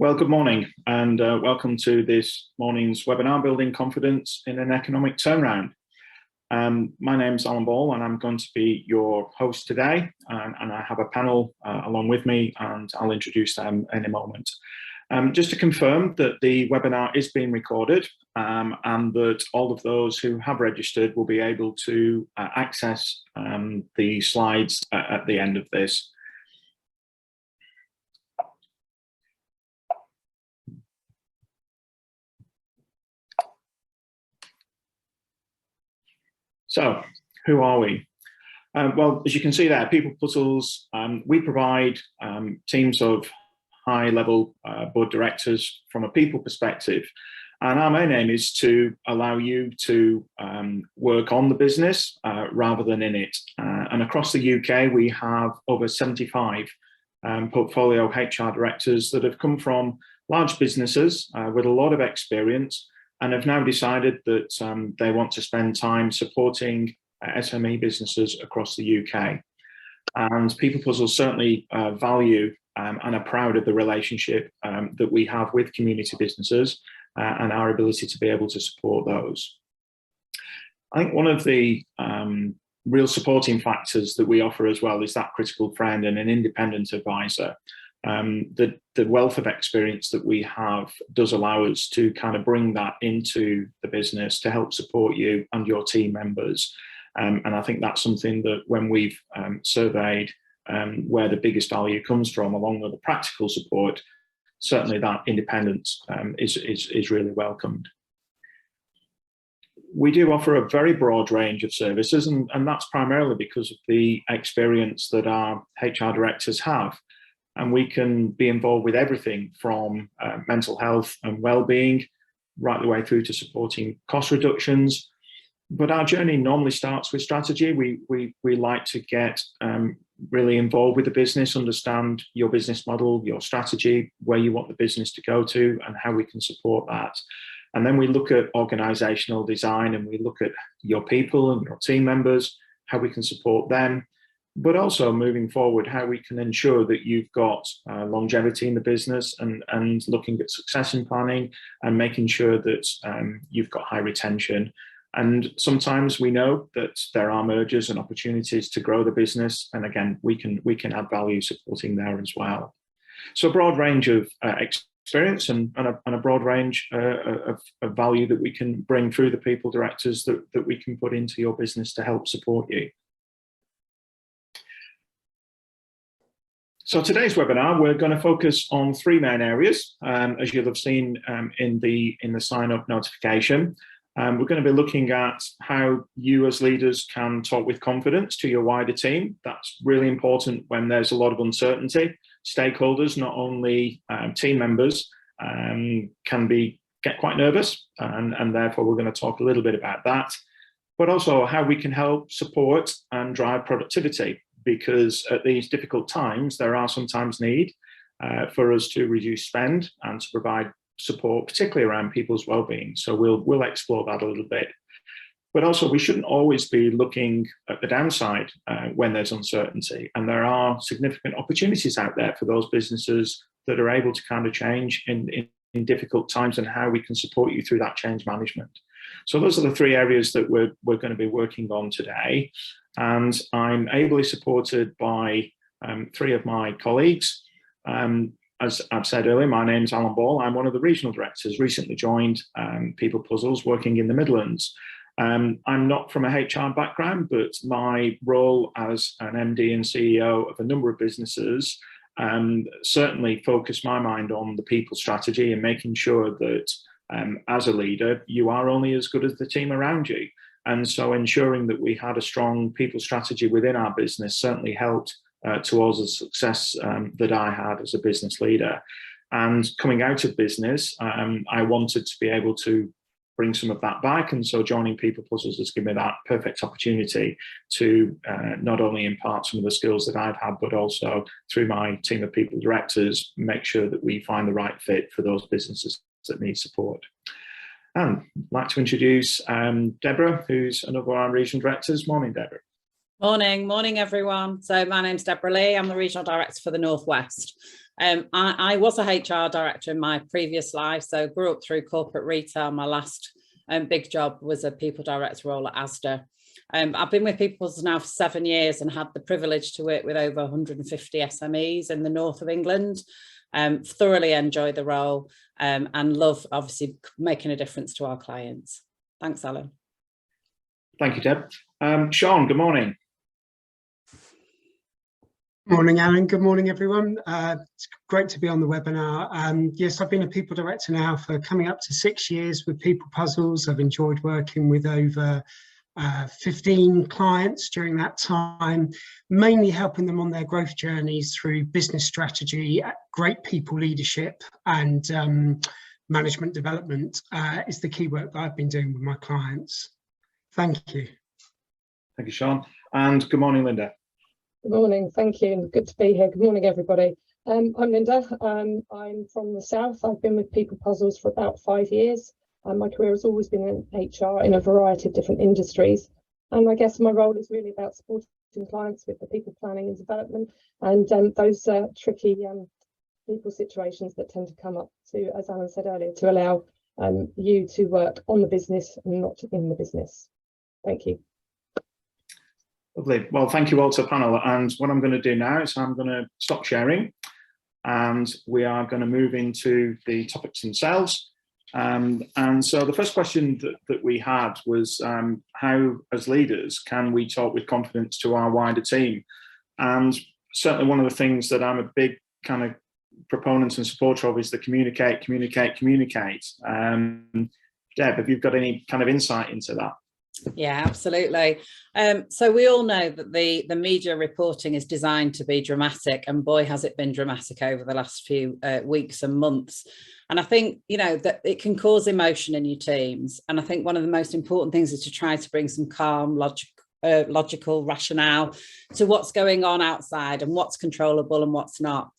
Well, good morning and welcome to this morning's webinar, Building Confidence in an Economic Turnaround. My name's Alan Ball and I'm going to be your host today, and I have a panel along with me and I'll introduce them in a moment. Just to confirm that the webinar is being recorded and that all of those who have registered will be able to access the slides at the end of this. So, who are we? Well, as you can see there, People Puzzles, we provide teams of high-level board directors from a people perspective. And our main aim is to allow you to work on the business rather than in it. And across the UK, we have over 75 portfolio HR directors that have come from large businesses with a lot of experience and have now decided that they want to spend time supporting SME businesses across the UK. And People Puzzles certainly value and are proud of the relationship that we have with community businesses and our ability to be able to support those. I think one of the real supporting factors that we offer as well is that critical friend and an independent advisor. The wealth of experience that we have does allow us to kind of bring that into the business to help support you and your team members. And I think that's something that when we've surveyed where the biggest value comes from, along with the practical support, certainly that independence is really welcomed. We do offer a very broad range of services, and that's primarily because of the experience that our HR directors have. And we can be involved with everything from mental health and well-being, right the way through to supporting cost reductions. But our journey normally starts with strategy. We like to get really involved with the business, understand your business model, your strategy, where you want the business to go to, and how we can support that. And then we look at organizational design and we look at your people and your team members, how we can support them, but also moving forward, how we can ensure that you've got longevity in the business and looking at succession planning and making sure that you've got high retention. And sometimes we know that there are mergers and opportunities to grow the business. And again, we can add value supporting there as well. So a broad range of experience and a broad range of value that we can bring through the people directors that we can put into your business to help support you. So today's webinar, we're going to focus on three main areas, as you'll have seen in the sign-up notification. We're going to be looking at how you as leaders can talk with confidence to your wider team. That's really important when there's a lot of uncertainty. Stakeholders, not only team members, can get quite nervous, and therefore we're going to talk a little bit about that, but also how we can help support and drive productivity. Because at these difficult times, there are sometimes need for us to reduce spend and to provide support, particularly around people's well-being. So we'll explore that a little bit. But also, we shouldn't always be looking at the downside when there's uncertainty. And there are significant opportunities out there for those businesses that are able to kind of change in difficult times and how we can support you through that change management. So those are the three areas that we're going to be working on today. And I'm ably supported by three of my colleagues. As I've said earlier, my name's Alan Ball. I'm one of the regional directors, recently joined People Puzzles, working in the Midlands. I'm not from a HR background, but my role as an MD and CEO of a number of businesses certainly focused my mind on the people strategy and making sure that as a leader, you are only as good as the team around you. And so ensuring that we had a strong people strategy within our business certainly helped towards the success that I had as a business leader. And coming out of business, I wanted to be able to bring some of that back. And so joining People Puzzles has given me that perfect opportunity to not only impart some of the skills that I've had, but also through my team of people directors, make sure that we find the right fit for those businesses that need support. And I'd like to introduce Deborah, who's another of our regional directors. Morning, Deborah. Morning everyone. So my name's Deborah Lee. I'm the regional director for the Northwest. I was a HR director in my previous life, so grew up through corporate retail. My last big job was a people director role at Asda. I've been with People Puzzles now for 7 years and had the privilege to work with over 150 SMEs in the north of England. Thoroughly enjoy the role and love, obviously, making a difference to our clients. Thanks, Alan. Thank you, Deb. Sean, good morning. Morning, Alan. Good morning, everyone. It's great to be on the webinar. Yes, I've been a people director now for coming up to 6 years with People Puzzles. I've enjoyed working with over 15 clients during that time, mainly helping them on their growth journeys through business strategy, great people leadership, and management development is the key work that I've been doing with my clients. Thank you. Thank you, Sean. And good morning, Linda. Good morning, thank you, and good to be here. Good morning, everybody. I'm Linda. I'm from the south. I've been with People Puzzles for about 5 years. My career has always been in HR in a variety of different industries. And I guess my role is really about supporting clients with the people planning and development and those tricky people situations that tend to come up to, as Alan said earlier, to allow you to work on the business and not in the business. Thank you. Lovely. Well, thank you all to the panel. And what I'm going to do now is I'm going to stop sharing and we are going to move into the topics themselves. And so the first question that we had was how, as leaders, can we talk with confidence to our wider team? And certainly one of the things that I'm a big kind of proponent and supporter of is the communicate, communicate, communicate. Deb, have you got any kind of insight into that? Yeah, absolutely. So we all know that the media reporting is designed to be dramatic, and boy, has it been dramatic over the last few weeks and months. And I think, you know, that it can cause emotion in your teams. And I think one of the most important things is to try to bring some calm, logical rationale to what's going on outside and what's controllable and what's not.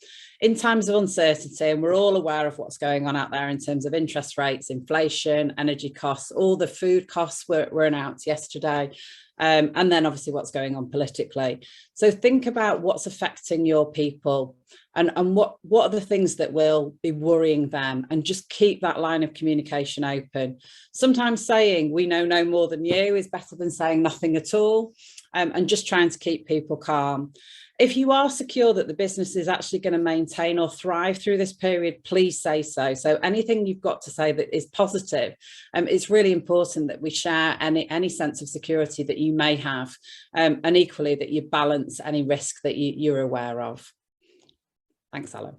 In times of uncertainty, and we're all aware of what's going on out there in terms of interest rates, inflation, energy costs, all the food costs were announced yesterday, and then obviously what's going on politically. So think about what's affecting your people and what are the things that will be worrying them, and just keep that line of communication open. Sometimes saying we know no more than you is better than saying nothing at all, and just trying to keep people calm. If you are secure that the business is actually going to maintain or thrive through this period, please say so. So anything you've got to say that is positive, it's really important that we share any sense of security that you may have, and equally that you balance any risk that you're aware of. Thanks, Alan.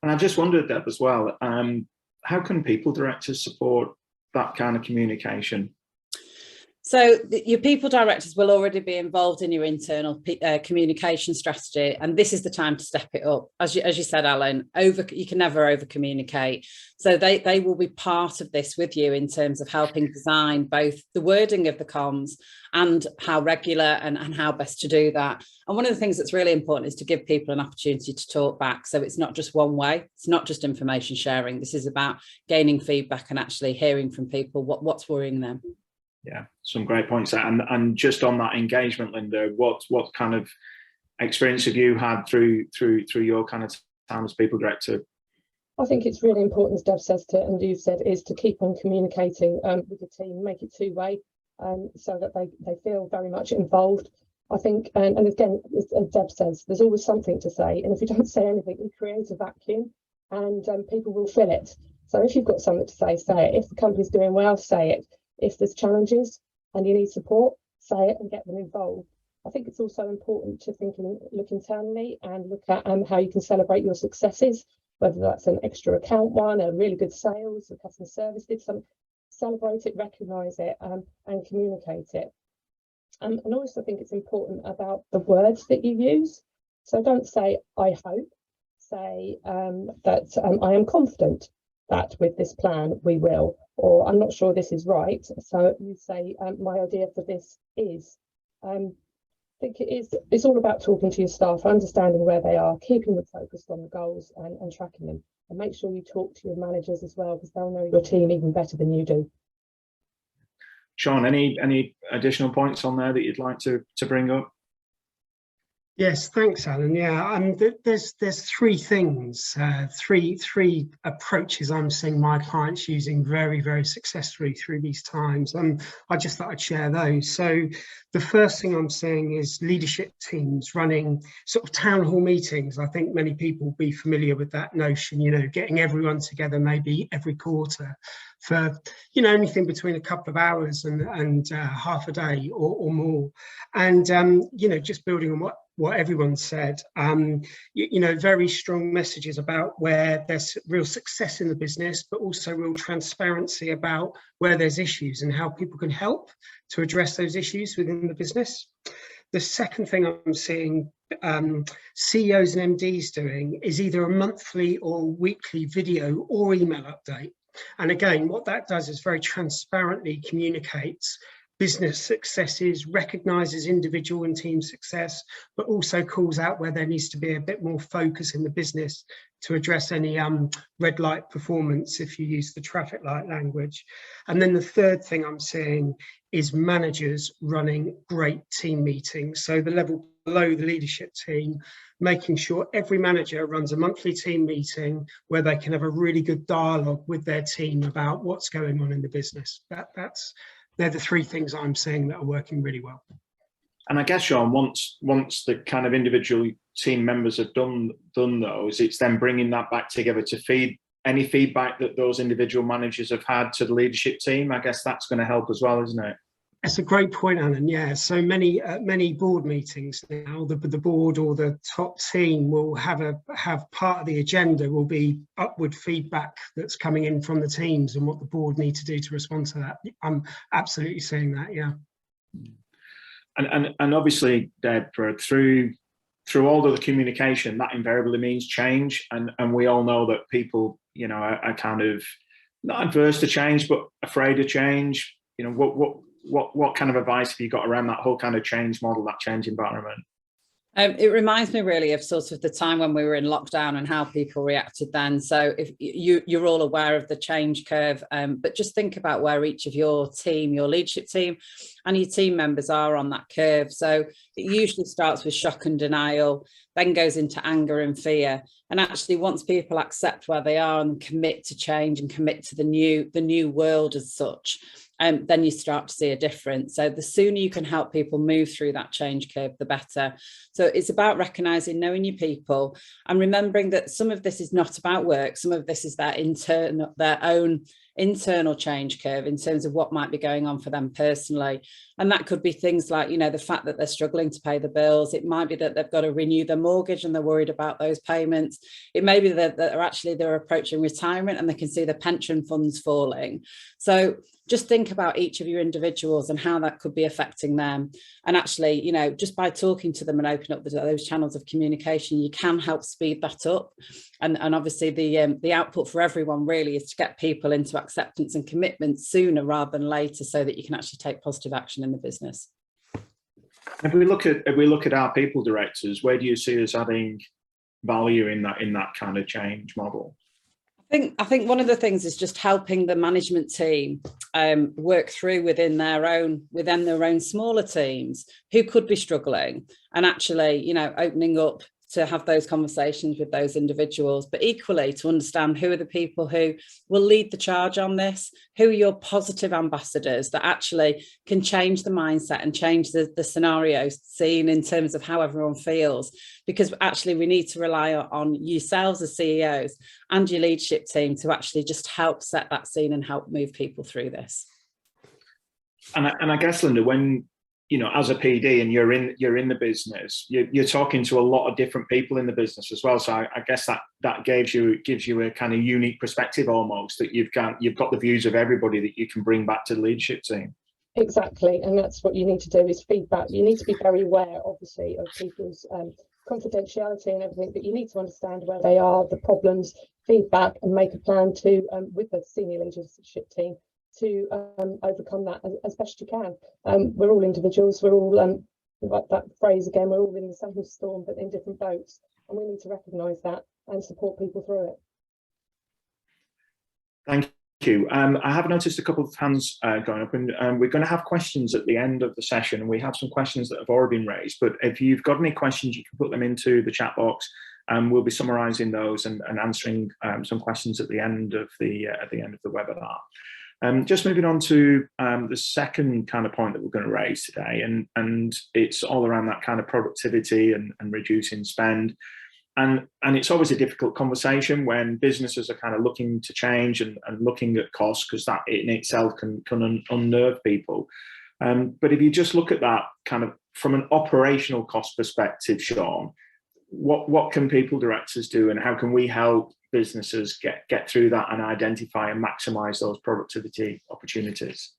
And I just wondered, Deb, as well, how can people directors support that kind of communication? So your people directors will already be involved in your internal communication strategy, and this is the time to step it up. As you said, Alan, you can never over communicate. So they will be part of this with you in terms of helping design both the wording of the comms and how regular and how best to do that. And one of the things that's really important is to give people an opportunity to talk back. So it's not just one way, it's not just information sharing. This is about gaining feedback and actually hearing from people what's worrying them. Yeah, some great points there. And just on that engagement, Linda, what kind of experience have you had through your kind of time as people director? I think it's really important, as Deb says, and you've said, is to keep on communicating with the team, make it two-way, so that they feel very much involved. I think, and again, as Deb says, there's always something to say, and if you don't say anything, you create a vacuum, and people will fill it. So if you've got something to say it. If the company's doing well, say it. If there's challenges and you need support, say it and get them involved. I think it's also important to look internally and look at how you can celebrate your successes, whether that's an extra account one, a really good sales, a customer service did something. Celebrate it, recognise it, and communicate it. And also think it's important about the words that you use. So don't say, I hope, say that I am confident that with this plan we will, or I'm not sure this is right. So you say, my idea for this is. I think it's all about talking to your staff, understanding where they are, keeping them focused on the goals and tracking them. And make sure you talk to your managers as well, because they'll know your team even better than you do. Sean, any additional points on there that you'd like to bring up? Yes, thanks, Alan. Yeah, there's three things, three approaches I'm seeing my clients using very, very successfully through these times. I just thought I'd share those. So the first thing I'm seeing is leadership teams running sort of town hall meetings. I think many people will be familiar with that notion, you know, getting everyone together maybe every quarter for, you know, anything between a couple of hours and half a day or more. And, you know, just building on what everyone said, you know, very strong messages about where there's real success in the business, but also real transparency about where there's issues and how people can help to address those issues within the business. The second thing I'm seeing CEOs and MDs doing is either a monthly or weekly video or email update. And again, what that does is very transparently communicates business successes, recognises individual and team success, but also calls out where there needs to be a bit more focus in the business to address any red light performance, if you use the traffic light language. And then the third thing I'm seeing is managers running great team meetings. So the level below the leadership team, making sure every manager runs a monthly team meeting where they can have a really good dialogue with their team about what's going on in the business. They're the three things I'm seeing that are working really well. And I guess, Sean, once the kind of individual team members have done those, it's then bringing that back together to feed any feedback that those individual managers have had to the leadership team. I guess that's going to help as well, isn't it? That's a great point, Alan. Yeah, so many board meetings now, the board or the top team will have part of the agenda will be upward feedback that's coming in from the teams and what the board need to do to respond to that. I'm absolutely seeing that. Yeah. And obviously, Deborah, through all of the communication, that invariably means change, and we all know that people, you know, are kind of not adverse to change, but afraid of change. You know, what kind of advice have you got around that whole kind of change model, that change environment? It reminds me really of sort of the time when we were in lockdown and how people reacted then. So if you're all aware of the change curve, but just think about where each of your team, your leadership team and your team members are on that curve. So it usually starts with shock and denial, then goes into anger and fear. And actually, once people accept where they are and commit to change and commit to the new world as such, then you start to see a difference. So the sooner you can help people move through that change curve, the better. So it's about recognizing, knowing your people and remembering that some of this is not about work. Some of this is their own internal change curve in terms of what might be going on for them personally. And that could be things like, you know, the fact that they're struggling to pay the bills. It might be that they've got to renew their mortgage and they're worried about those payments. It may be that they're approaching retirement and they can see the pension funds falling. So just think about each of your individuals and how that could be affecting them. And actually, you know, just by talking to them and opening up those channels of communication, you can help speed that up. And obviously the output for everyone really is to get people into acceptance and commitment sooner rather than later, so that you can actually take positive action in the business. If we look at our people directors, where do you see us adding value in that kind of change model? I think one of the things is just helping the management team work through within their own smaller teams who could be struggling, and actually, you know, opening up to have those conversations with those individuals, but equally to understand who are the people who will lead the charge on this, who are your positive ambassadors that actually can change the mindset and change the scenarios seen in terms of how everyone feels. Because actually we need to rely on yourselves as CEOs and your leadership team to actually just help set that scene and help move people through this. And I guess, Linda, when, you know, as a PD and you're in the business, you're talking to a lot of different people in the business as well. So I guess that gives you a kind of unique perspective almost, that you've got the views of everybody that you can bring back to the leadership team. Exactly, and that's what you need to do, is feedback. You need to be very aware, obviously, of people's confidentiality and everything, but you need to understand where they are, the problems, feedback, and make a plan to with the senior leadership team to overcome that as best you can. We're all individuals, we're all, like that phrase again, we're all in the same storm but in different boats, and we need to recognise that and support people through it. Thank you. I have noticed a couple of hands going up, and we're going to have questions at the end of the session. We have some questions that have already been raised, but if you've got any questions, you can put them into the chat box, and we'll be summarising those and answering some questions at the end of the webinar. Just moving on to the second kind of point that we're going to raise today, and it's all around that kind of productivity and reducing spend. And it's always a difficult conversation when businesses are kind of looking to change and looking at costs, because that in itself can unnerve people. But if you just look at that kind of from an operational cost perspective, Sean, what can people directors do, and how can we help businesses get through that and identify and maximise those productivity opportunities?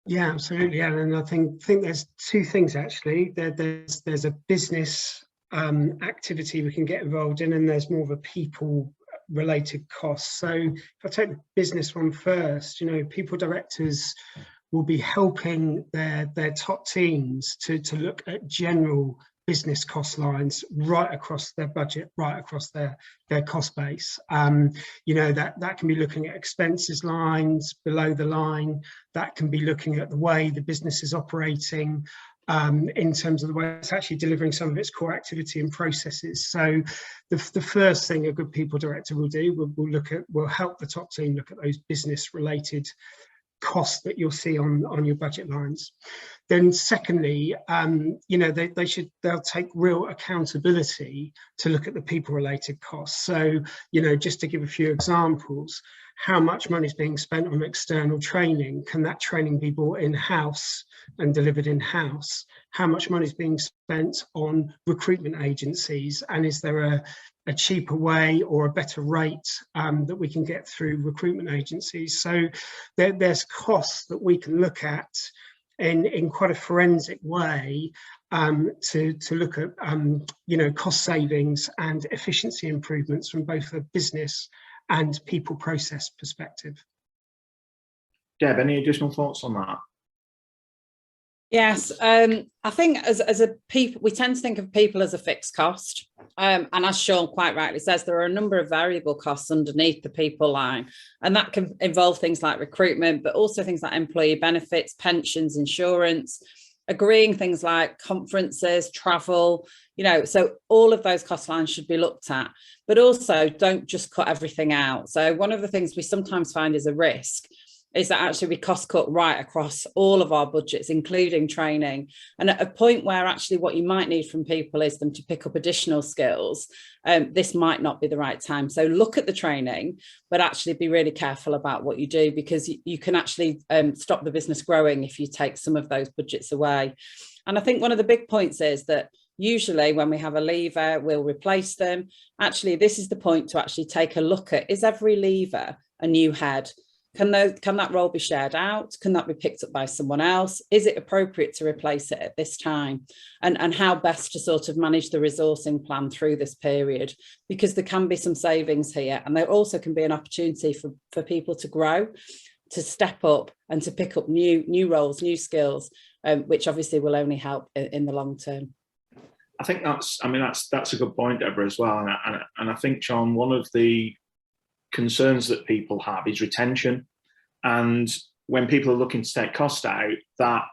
Yeah, absolutely, Alan. I think there's two things actually. There's a business activity we can get involved in, and there's more of a people related cost. So if I take the business one first, you know, people directors will be helping their top teams to look at general business cost lines right across their budget, right across their cost base. You know, that can be looking at expenses lines below the line, that can be looking at the way the business is operating, in terms of the way it's actually delivering some of its core activity and processes. So the first thing a good people director will do, will help the top team look at those business related costs that you'll see on your budget lines. Then secondly, you know, they'll take real accountability to look at the people related costs. So, you know, just to give a few examples, how much money is being spent on external training? Can that training be brought in-house and delivered in-house? How much money is being spent on recruitment agencies? And is there a cheaper way or a better rate that we can get through recruitment agencies? So there's costs that we can look at in quite a forensic way to look at you know, cost savings and efficiency improvements from both a business and people process perspective. Deb, any additional thoughts on that? Yes, I think as a people, we tend to think of people as a fixed cost. And as Sean quite rightly says, there are a number of variable costs underneath the people line. And that can involve things like recruitment, but also things like employee benefits, pensions, insurance, agreeing things like conferences, travel, you know, so all of those cost lines should be looked at, but also don't just cut everything out. So one of the things we sometimes find is a risk is that actually we cost cut right across all of our budgets, including training. And at a point where actually what you might need from people is them to pick up additional skills, this might not be the right time. So look at the training, but actually be really careful about what you do, because you can actually stop the business growing if you take some of those budgets away. And I think one of the big points is that usually when we have a lever, we'll replace them. Actually, this is the point to actually take a look at, is every lever a new head? Can that role be shared out? Can that be picked up by someone else? Is it appropriate to replace it at this time? And how best to sort of manage the resourcing plan through this period, because there can be some savings here, and there also can be an opportunity for people to grow, to step up and to pick up new roles, new skills, which obviously will only help in the long term. I think that's a good point, Deborah, as well. And I think, Sean, one of the concerns that people have is retention, and when people are looking to take cost out, that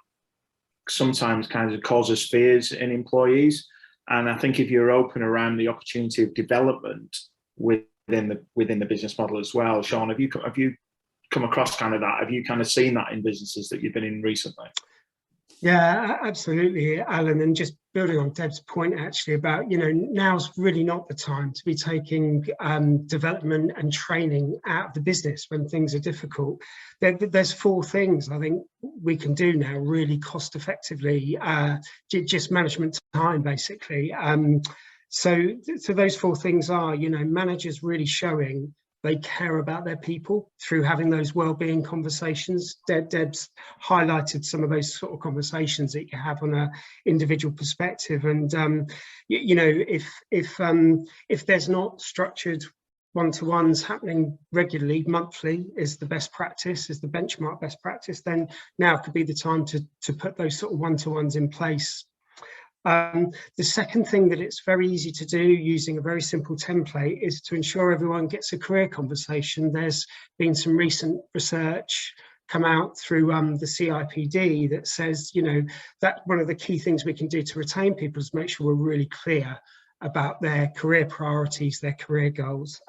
sometimes kind of causes fears in employees. And I think if you're open around the opportunity of development within the business model as well, Sean, have you come across kind of that? Have you kind of seen that in businesses that you've been in recently? Yeah, absolutely, Alan. And just building on Deb's point actually about, you know, now's really not the time to be taking development and training out of the business when things are difficult. There's 4 things I think we can do now really cost effectively, just management time basically. So those 4 things are, you know, managers really showing they care about their people through having those well-being conversations. Deb's highlighted some of those sort of conversations that you have on an individual perspective. And you know, if there's not structured one-to-ones happening regularly, monthly is the best practice, is the benchmark best practice, then now could be the time to put those sort of one-to-ones in place. The second thing that it's very easy to do using a very simple template is to ensure everyone gets a career conversation. There's been some recent research come out through the CIPD that says, you know, that one of the key things we can do to retain people is make sure we're really clear about their career priorities, their career goals.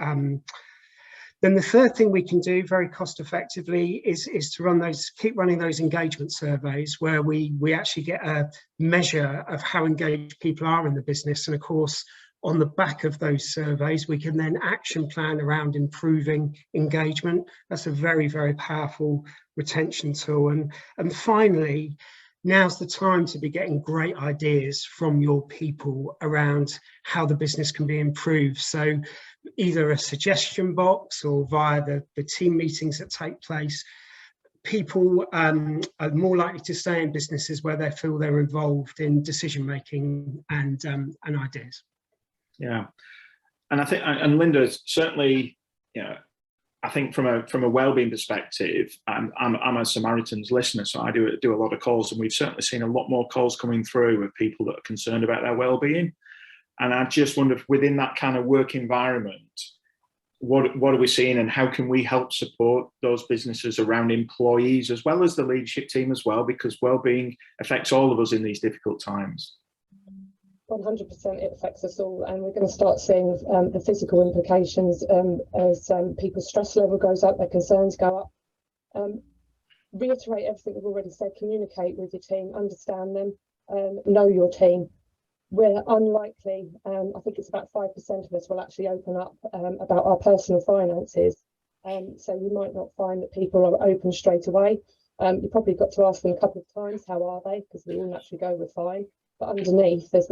Then the third thing we can do very cost effectively is to keep running those engagement surveys where we actually get a measure of how engaged people are in the business. And of course, on the back of those surveys, we can then action plan around improving engagement. That's a very, very powerful retention tool. And finally, now's the time to be getting great ideas from your people around how the business can be improved. So either a suggestion box or via the team meetings that take place, people are more likely to stay in businesses where they feel they're involved in decision making and ideas. Yeah, and I think, and Linda, certainly, you know, I think from a well-being perspective, I'm a Samaritans listener, so I do a lot of calls, and we've certainly seen a lot more calls coming through of people that are concerned about their well-being. And I just wonder if within that kind of work environment, what are we seeing, and how can we help support those businesses around employees as well as the leadership team as well, because well-being affects all of us in these difficult times. 100% it affects us all, and we're going to start seeing the physical implications as people's stress level goes up, their concerns go up. Reiterate everything we've already said, communicate with your team, understand them, know your team. We're unlikely, I think it's about 5% of us will actually open up about our personal finances. So you might not find that people are open straight away. You probably got to ask them a couple of times, how are they? Because we all naturally go, we're fine. But underneath, there's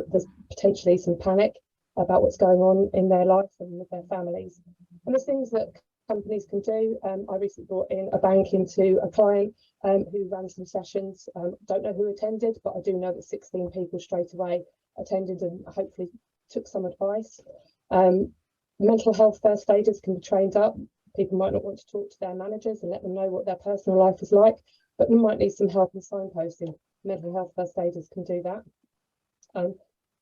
potentially some panic about what's going on in their life and with their families. And there's things that companies can do. I recently brought in a bank into a client who ran some sessions. Don't know who attended, but I do know that 16 people straight away attended and hopefully took some advice. Mental health first aiders can be trained up. People might not want to talk to their managers and let them know what their personal life is like, but they might need some help in signposting. Mental health first aiders can do that.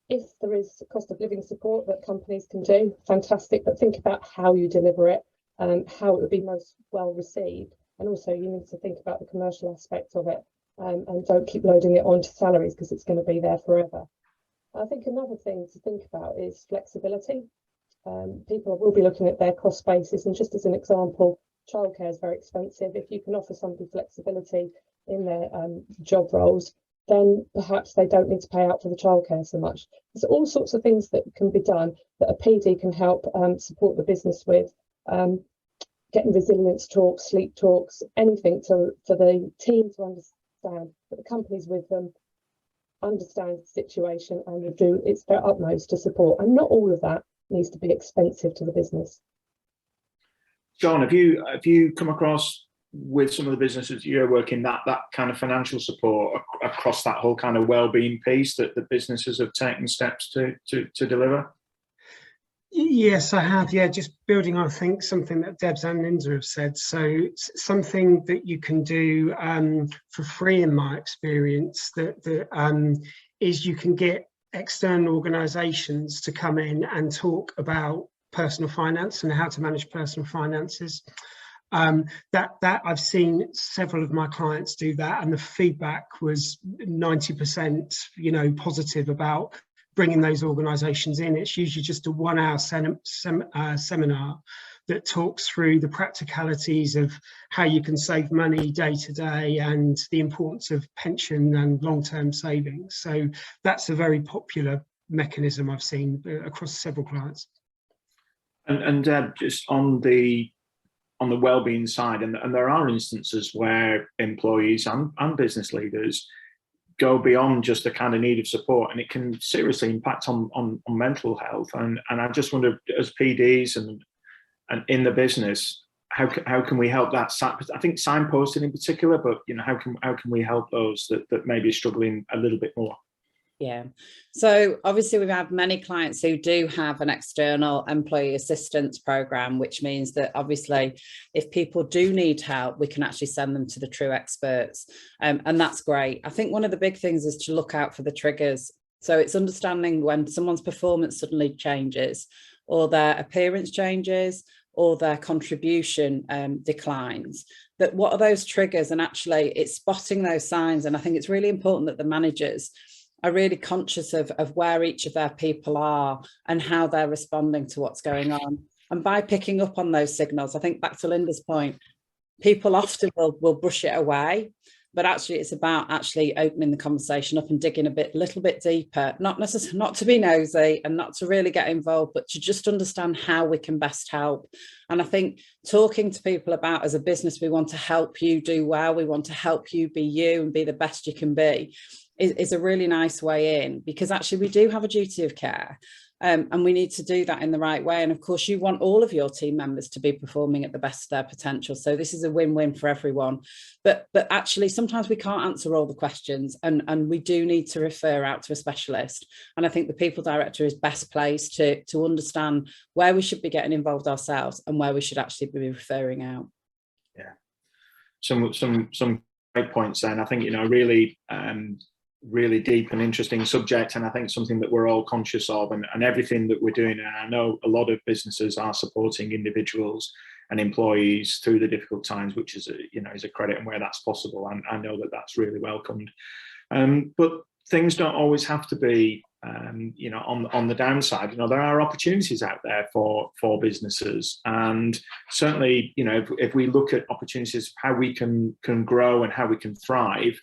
If there is cost of living support that companies can do, fantastic, but think about how you deliver it, how it would be most well received. And also you need to think about the commercial aspect of it, and don't keep loading it onto salaries because it's going to be there forever. I think another thing to think about is flexibility. People will be looking at their cost basis, and just as an example, childcare is very expensive. If you can offer somebody flexibility in their job roles, then perhaps they don't need to pay out for the childcare so much. There's all sorts of things that can be done that a PD can help support the business with, getting resilience talks, sleep talks, anything for the team to understand that the company's with them, understands the situation, and will do its their utmost to support. And not all of that needs to be expensive to the business. John, have you come across with some of the businesses you're working that kind of financial support across that whole kind of well-being piece that the businesses have taken steps to deliver? Yes, I have. Yeah, just building on, I think, something that Debs and Linda have said. So something that you can do for free, in my experience, that is you can get external organisations to come in and talk about personal finance and how to manage personal finances. That I've seen several of my clients do that, and the feedback was 90%, positive about bringing those organisations in. It's usually just a 1 hour seminar that talks through the practicalities of how you can save money day to day and the importance of pension and long-term savings. So that's a very popular mechanism I've seen across several clients. And Deb, just on the well-being side, and there are instances where employees and business leaders go beyond just the kind of need of support, and it can seriously impact on mental health. And I just wonder, as PDs and in the business, how can we help that? I think signposting in particular, but how can we help those that may be struggling a little bit more? Yeah, so obviously we've had many clients who do have an external employee assistance program, which means that obviously if people do need help, we can actually send them to the true experts, and that's great. I think one of the big things is to look out for the triggers. So it's understanding when someone's performance suddenly changes, or their appearance changes, or their contribution declines, that what are those triggers, and actually it's spotting those signs. And I think it's really important that the managers are really conscious of where each of their people are and how they're responding to what's going on. And by picking up on those signals, I think back to Linda's point, people often will brush it away, but actually it's about actually opening the conversation up and digging a little bit deeper, not necessarily, not to be nosy and not to really get involved, but to just understand how we can best help. And I think talking to people about, as a business, we want to help you do well, we want to help you be you and be the best you can be, is a really nice way in, because actually we do have a duty of care. And we need to do that in the right way. And of course, you want all of your team members to be performing at the best of their potential. So this is a win-win for everyone. But actually, sometimes we can't answer all the questions, and we do need to refer out to a specialist. And I think the people director is best placed to understand where we should be getting involved ourselves and where we should actually be referring out. Yeah, some great points there. And I think, you know, really deep and interesting subject, and I think something that we're all conscious of, and everything that we're doing. And I know a lot of businesses are supporting individuals and employees through the difficult times, which is a credit, and where that's possible, and I know that that's really welcomed. But things don't always have to be on the downside. You know, there are opportunities out there for businesses, and certainly, you know, if we look at opportunities, how we can grow and how we can thrive.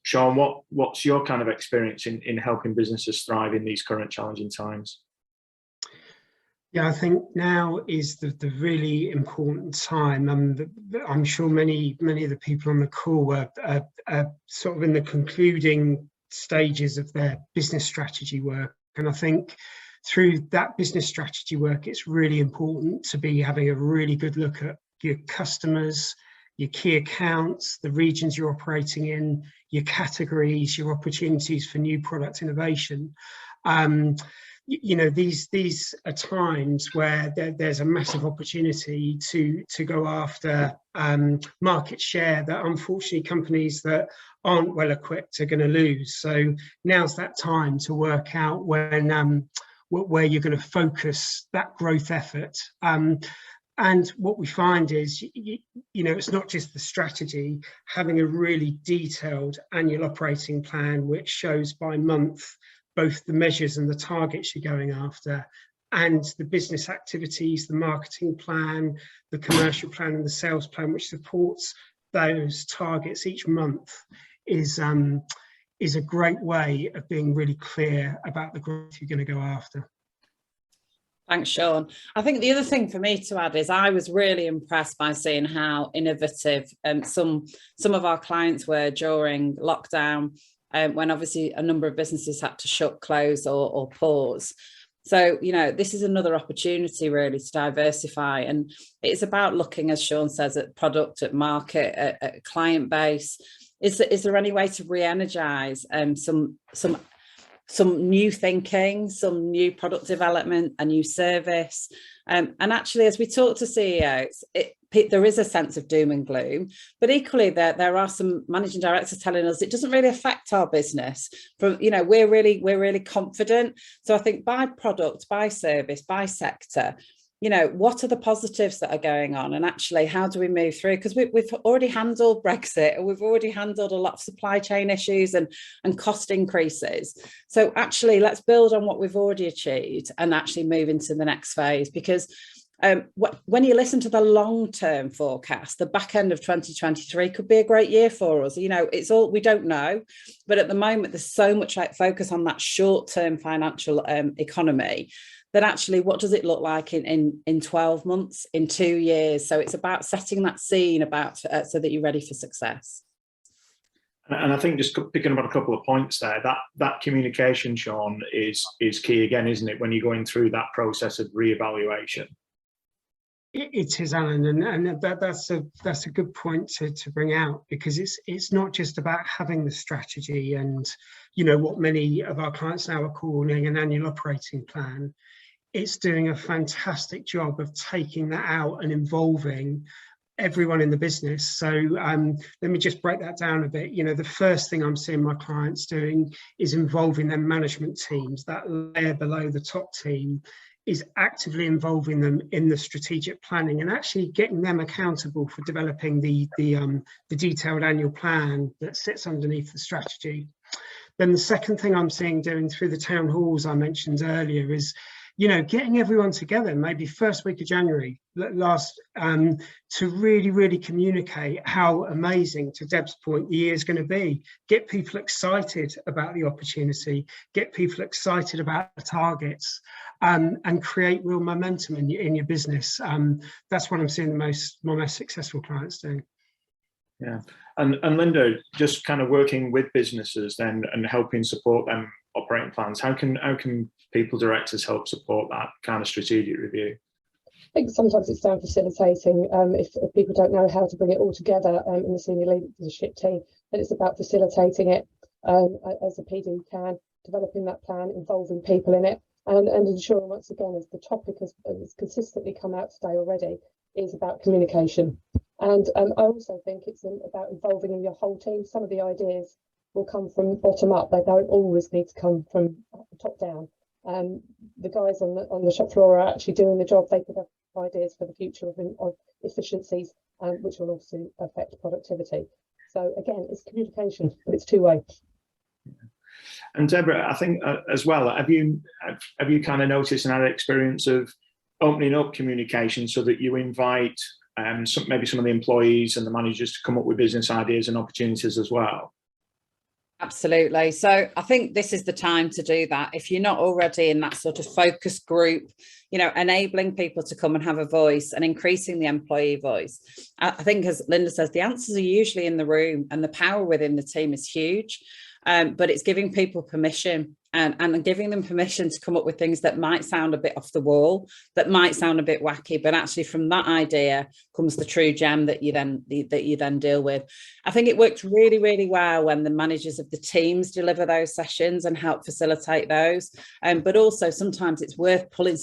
Sean, what's your kind of experience in helping businesses thrive in these current challenging times? Yeah, I think now is the really important time. I'm sure many of the people on the call are sort of in the concluding stages of their business strategy work. And I think through that business strategy work, it's really important to be having a really good look at your customers, your key accounts, the regions you're operating in, your categories, your opportunities for new product innovation. You know, these are times where there's a massive opportunity to go after market share that unfortunately companies that aren't well equipped are going to lose. So now's that time to work out when where you're going to focus that growth effort. And what we find is, you know, it's not just the strategy, having a really detailed annual operating plan, which shows by month both the measures and the targets you're going after, and the business activities, the marketing plan, the commercial plan, and the sales plan, which supports those targets each month, is a great way of being really clear about the growth you're going to go after. Thanks, Sean. I think the other thing for me to add is I was really impressed by seeing how innovative some of our clients were during lockdown, when obviously a number of businesses had to shut, close, or pause. So, you know, this is another opportunity really to diversify. And it's about looking, as Sean says, at product, at market, at client base. Is there any way to re-energize some new thinking, some new product development, a new service? And actually, as we talk to CEOs, there is a sense of doom and gloom, but equally there are some managing directors telling us it doesn't really affect our business. We're really confident. So I think by product, by service, by sector, you know, what are the positives that are going on, and actually how do we move through? Because we've already handled Brexit, and we've already handled a lot of supply chain issues and cost increases. So actually, let's build on what we've already achieved and actually move into the next phase. Because when you listen to the long-term forecast, the back end of 2023 could be a great year for us. You know, it's all, we don't know, but at the moment there's so much focus on that short-term financial economy, that actually what does it look like in 12 months, in 2 years? So it's about setting that scene so that you're ready for success. And I think just picking up on a couple of points there, that communication, Sean, is key again, isn't it, when you're going through that process of reevaluation? It is, Alan, and that's a good point to bring out, because it's not just about having the strategy and, you know, what many of our clients now are calling an annual operating plan. It's doing a fantastic job of taking that out and involving everyone in the business. So let me just break that down a bit. You know, the first thing I'm seeing my clients doing is involving their management teams, that layer below the top team, is actively involving them in the strategic planning and actually getting them accountable for developing the detailed annual plan that sits underneath the strategy. Then the second thing I'm seeing doing through the town halls I mentioned earlier is, you know, getting everyone together, maybe first week of January to really communicate how amazing, to Deb's point, the year is going to be. Get people excited about the opportunity, get people excited about the targets, and create real momentum in your business. That's what I'm seeing my most successful clients doing. Yeah, and Linda, just kind of working with businesses then and helping support them operating plans. How can people directors help support that kind of strategic review? I think sometimes it's down facilitating. If people don't know how to bring it all together in the senior leadership team, then it's about facilitating it as a PD can, developing that plan, involving people in it, and ensuring, once again, as the topic has consistently come out today already, is about communication. And I also think it's about involving in your whole team. Some of the ideas will come from bottom up. They don't always need to come from top down. The guys on the shop floor are actually doing the job. They could have ideas for the future of efficiencies, which will also affect productivity. So again, it's communication, but it's two-way. And Deborah, I think as well, have you kind of noticed and had experience of opening up communication so that you invite maybe some of the employees and the managers to come up with business ideas and opportunities as well? Absolutely. So I think this is the time to do that. If you're not already in that sort of focus group, you know, enabling people to come and have a voice and increasing the employee voice. I think, as Linda says, the answers are usually in the room and the power within the team is huge. But it's giving people permission and giving them permission to come up with things that might sound a bit off the wall, that might sound a bit wacky, but actually from that idea comes the true gem that you then deal with. I think it works really well when the managers of the teams deliver those sessions and help facilitate those. But also sometimes it's worth pulling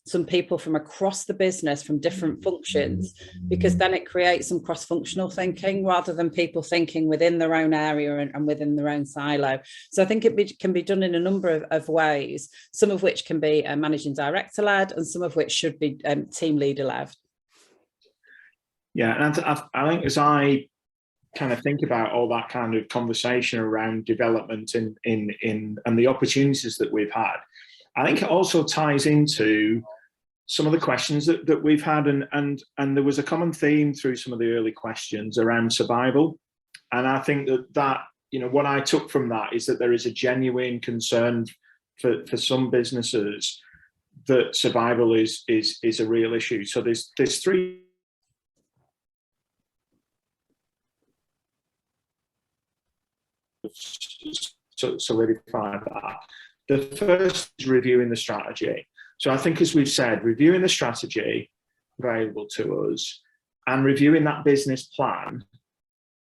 some people from across the business from different functions, because then it creates some cross-functional thinking rather than people thinking within their own area and within their own silo. So I think it can be done in a number of ways, some of which can be managing director led and some of which should be team leader led. Yeah, and I think as I kind of think about all that kind of conversation around development and the opportunities that we've had, I think it also ties into some of the questions that we've had, and there was a common theme through some of the early questions around survival. And I think that you know, what I took from that is that there is a genuine concern for some businesses that survival is a real issue. So there's three solidify that. The first is reviewing the strategy. So I think, as we've said, reviewing the strategy available to us and reviewing that business plan,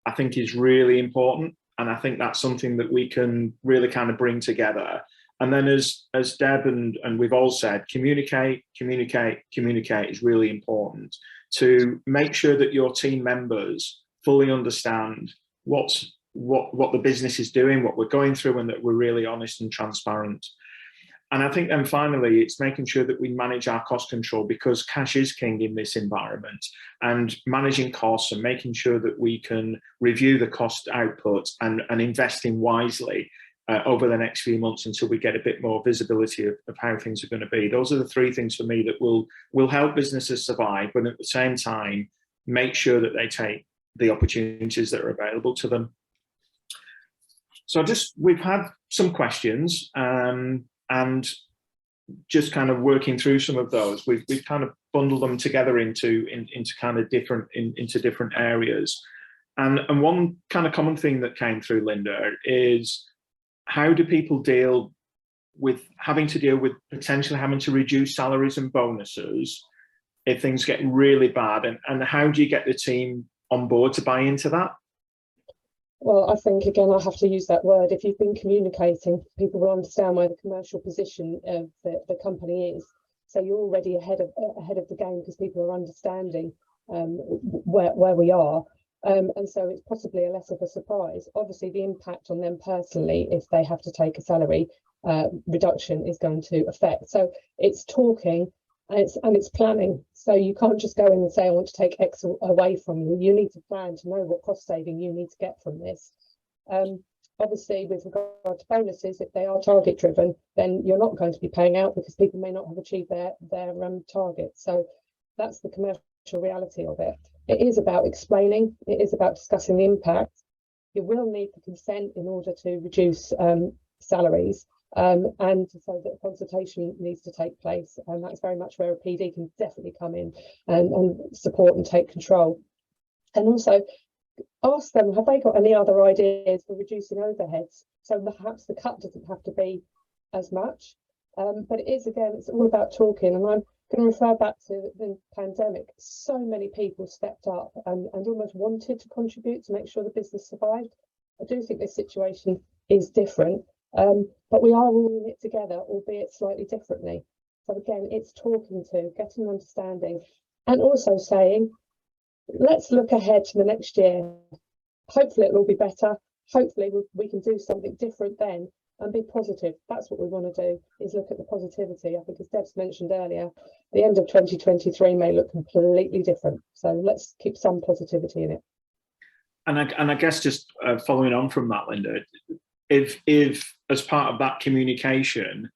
I think, is really important. And I think that's something that we can really kind of bring together. And then as Deb and we've all said, communicate is really important to make sure that your team members fully understand what the business is doing, what we're going through, and that we're really honest and transparent. And I think then finally, it's making sure that we manage our cost control, because cash is king in this environment, and managing costs and making sure that we can review the cost output and investing wisely over the next few months until we get a bit more visibility of how things are going to be. Those are the three things for me that will help businesses survive, but at the same time, make sure that they take the opportunities that are available to them. So we've had some questions, and just kind of working through some of those, we've kind of bundled them together into kind of different areas. And one kind of common thing that came through, Linda, is how do people deal with potentially having to reduce salaries and bonuses if things get really bad, and how do you get the team on board to buy into that? Well, I think, again, I have to use that word. If you've been communicating, people will understand where the commercial position of the company is. So you're already ahead of the game, because people are understanding where we are. And so it's possibly a less of a surprise. Obviously, the impact on them personally, if they have to take a salary reduction, is going to affect. So it's talking and it's planning. So you can't just go in and say, I want to take X away from you. You need to plan to know what cost saving you need to get from this. Obviously, with regard to bonuses, if they are target driven, then you're not going to be paying out because people may not have achieved their target. So that's the commercial reality of it. It is about explaining, it is about discussing the impact. You will need the consent in order to reduce salaries, and so that consultation needs to take place, and that's very much where a PD can definitely come in and support and take control. And also ask them, have they got any other ideas for reducing overheads? So perhaps the cut doesn't have to be as much, but it is, again, it's all about talking. And I'm going to refer back to the pandemic. So many people stepped up and almost wanted to contribute to make sure the business survived. I do think this situation is different, but we are all in it together, albeit slightly differently. So again, it's talking to, getting an understanding, and also saying, let's look ahead to the next year. Hopefully it'll all be better. Hopefully we can do something different then and be positive. That's what we want to do, is look at the positivity. I think, as Deb's mentioned earlier, the end of 2023 may look completely different. So let's keep some positivity in it. And I guess just following on from that, Linda, if as part of that communication,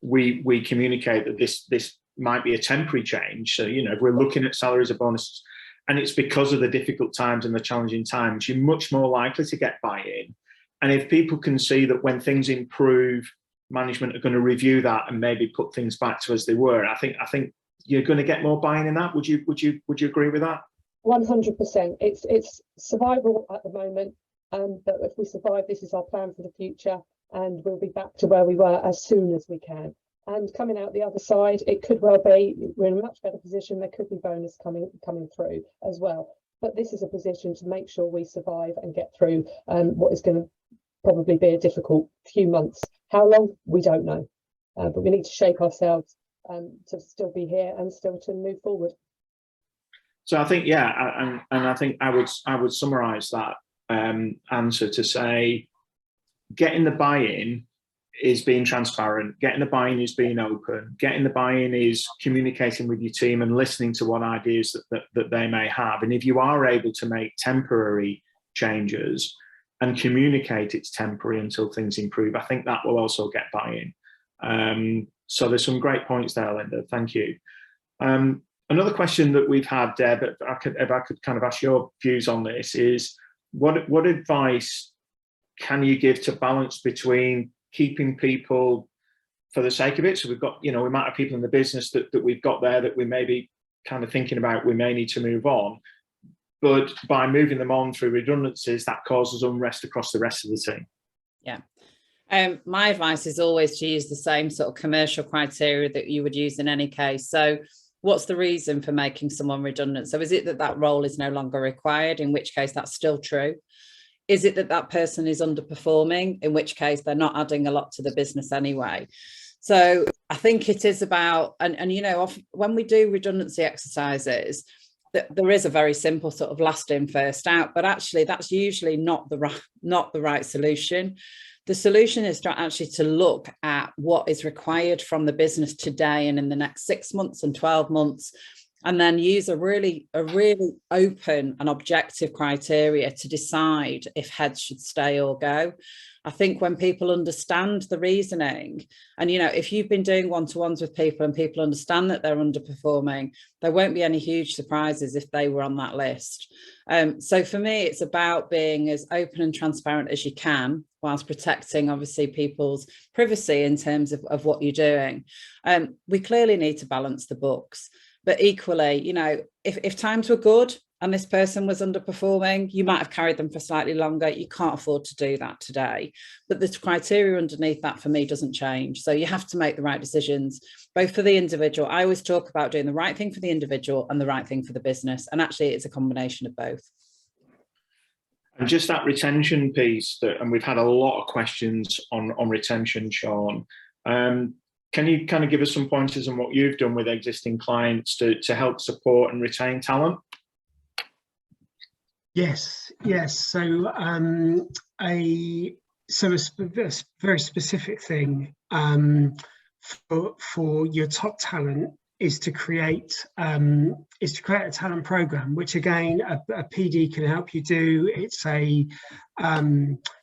we communicate that this might be a temporary change. So, you know, if we're looking at salaries or bonuses, and it's because of the difficult times and the challenging times, you're much more likely to get buy-in. And if people can see that when things improve, management are going to review that and maybe put things back to as they were, I think you're going to get more buy-in in that. Would you agree with that? 100%. It's survival at the moment, but if we survive, this is our plan for the future, and we'll be back to where we were as soon as we can. And coming out the other side, it could well be we're in a much better position. There could be bonus coming through as well. But this is a position to make sure we survive and get through what is going to probably be a difficult few months. How long, we don't know. But we need to shake ourselves to still be here and still to move forward. So I think, yeah, and I think I would summarise that answer to say, getting the buy-in is being transparent, getting the buy-in is being open, getting the buy-in is communicating with your team and listening to what ideas that they may have. And if you are able to make temporary changes and communicate it's temporary until things improve, I think that will also get buy-in. So there's some great points there, Linda. Thank you. Another question that we've had, Deb, if I could kind of ask your views on this, is what advice can you give to balance between keeping people for the sake of it? So we've got, you know, we might have people in the business that we've got there that we may be kind of thinking about, we may need to move on, but by moving them on through redundancies, that causes unrest across the rest of the team. Yeah. My advice is always to use the same sort of commercial criteria that you would use in any case. So what's the reason for making someone redundant? So is it that role is no longer required, in which case that's still true? Is it that person is underperforming, in which case they're not adding a lot to the business anyway? So I think it is about, and you know, when we do redundancy exercises, there is a very simple sort of last in, first out, but actually that's usually not the right solution. The solution is to look at what is required from the business today and in the next 6 months and 12 months, and then use a really open and objective criteria to decide if heads should stay or go. I think when people understand the reasoning, and, you know, if you've been doing one-to-ones with people and people understand that they're underperforming, there won't be any huge surprises if they were on that list. So for me, it's about being as open and transparent as you can, whilst protecting, obviously, people's privacy in terms of what you're doing. We clearly need to balance the books. But equally, you know, if times were good and this person was underperforming, you might have carried them for slightly longer. You can't afford to do that today. But the criteria underneath that, for me, doesn't change. So you have to make the right decisions, both for the individual. I always talk about doing the right thing for the individual and the right thing for the business. And actually, it's a combination of both. And just that retention piece, and we've had a lot of questions on retention, Sean. Can you kind of give us some pointers on what you've done with existing clients to help support and retain talent? Yes. So a very specific thing for your top talent is to create a talent program, which again a PD can help you do. It's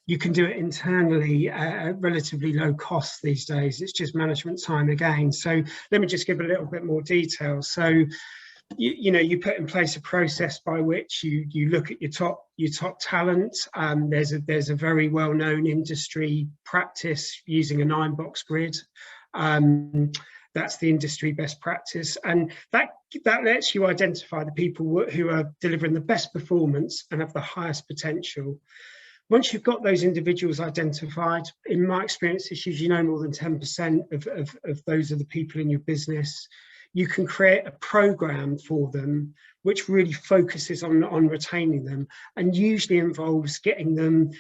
you can do it internally at relatively low cost these days. It's just management time again. So let me just give a little bit more detail. So you put in place a process by which you look at your top talent. There's a very well-known industry practice using a 9-box grid. That's the industry best practice, and that lets you identify the people who are delivering the best performance and have the highest potential. Once you've got those individuals identified, in my experience, it's usually no more than 10% of those are the people in your business. You can create a program for them which really focuses on retaining them, and usually involves getting them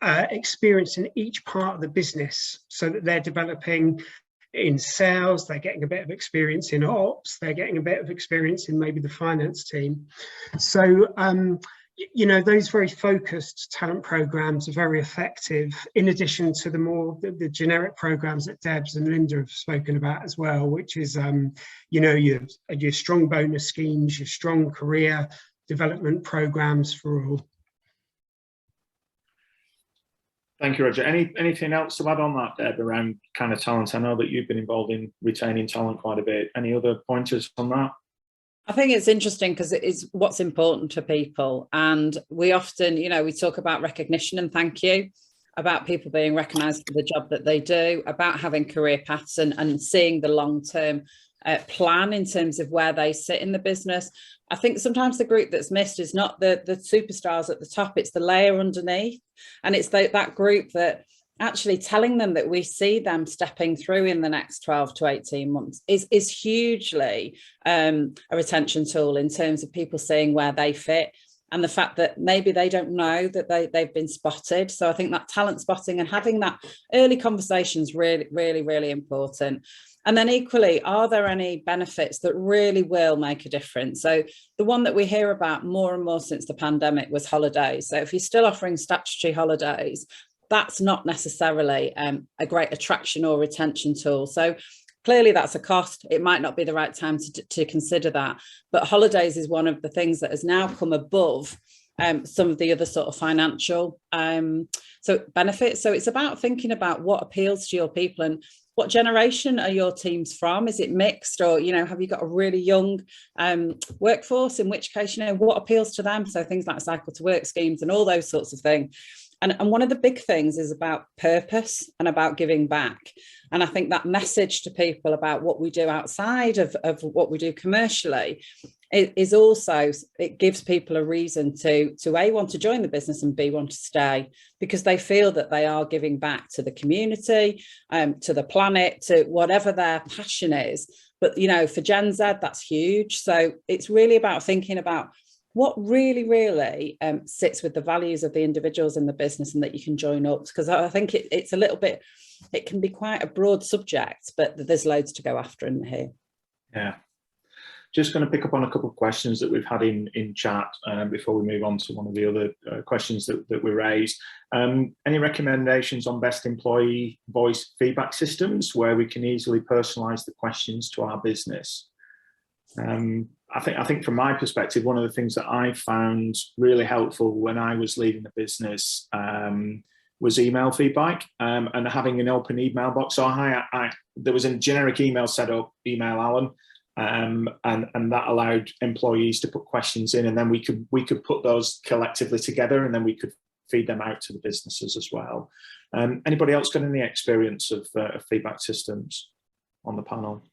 experience in each part of the business, so that they're developing in sales, they're getting a bit of experience in ops, they're getting a bit of experience in maybe the finance team. So those very focused talent programs are very effective, in addition to the generic programs that Debs and Linda have spoken about as well, which is your strong bonus schemes, your strong career development programs for all. Thank you, Roger. Anything else to add on that, Deb, around kind of talent? I know that you've been involved in retaining talent quite a bit. Any other pointers on that? I think it's interesting because it is what's important to people. And we often, we talk about recognition and thank you, about people being recognised for the job that they do, about having career paths and seeing the long-term plan in terms of where they sit in the business. I think sometimes the group that's missed is not the superstars at the top, it's the layer underneath. And it's that group that actually telling them that we see them stepping through in the next 12 to 18 months is hugely a retention tool in terms of people seeing where they fit, and the fact that maybe they don't know that they've been spotted. So I think that talent spotting and having that early conversation is really, really, really important. And then equally, are there any benefits that really will make a difference? So the one that we hear about more and more since the pandemic was holidays. So if you're still offering statutory holidays, that's not necessarily a great attraction or retention tool. So clearly that's a cost. It might not be the right time to consider that. But holidays is one of the things that has now come above some of the other sort of financial benefits. So it's about thinking about what appeals to your people and what generation are your teams from? Is it mixed, or, have you got a really young workforce, in which case, what appeals to them? So things like cycle to work schemes and all those sorts of things. And one of the big things is about purpose and about giving back. And I think that message to people about what we do outside of what we do commercially is also, it gives people a reason to A, want to join the business, and B, want to stay, because they feel that they are giving back to the community, to the planet, to whatever their passion is. But, for Gen Z, that's huge. So it's really about thinking about what really, really sits with the values of the individuals in the business, and that you can join up, because I think it's a little bit, it can be quite a broad subject, but there's loads to go after in here. Yeah. Just going to pick up on a couple of questions that we've had in chat before we move on to one of the other questions that we raised. Any recommendations on best employee voice feedback systems where we can easily personalise the questions to our business? I think from my perspective, one of the things that I found really helpful when I was leading the business was email feedback and having an open email box. So there was a generic email set up, email Alan, and that allowed employees to put questions in, and then we could put those collectively together, and then we could feed them out to the businesses as well. Anybody else got any experience of feedback systems on the panel?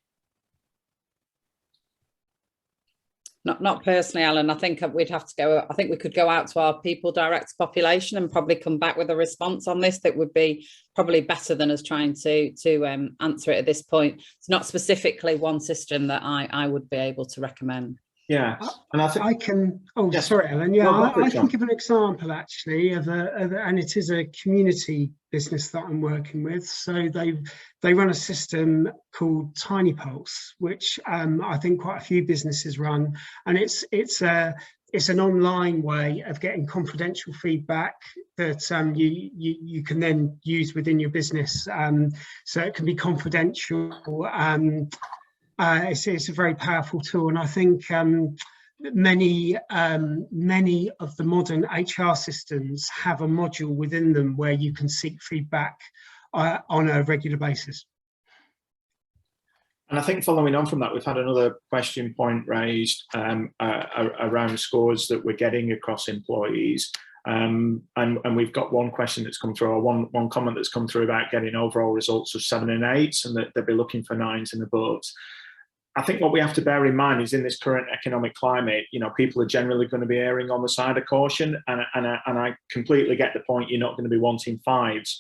Not personally, Alan. I think we'd have to go. I think we could go out to our people direct population and probably come back with a response on this that would be probably better than us trying to answer it at this point. It's not specifically one system that I would be able to recommend. Yeah, and I can. Oh, yes. sorry, Alan. Yeah, Well, I can give an example actually and it is a community business that I'm working with. So they run a system called Tiny Pulse, which I think quite a few businesses run, and it's an online way of getting confidential feedback that you can then use within your business. So it can be confidential. It's a very powerful tool, and I think many of the modern HR systems have a module within them where you can seek feedback on a regular basis. And I think following on from that, we've had another question point raised around scores that we're getting across employees. And we've got one question that's come through, or one comment that's come through about getting overall results of 7 and 8s, and that they'll be looking for 9s and above. I think what we have to bear in mind is in this current economic climate, people are generally going to be erring on the side of caution. And I completely get the point. You're not going to be wanting 5s.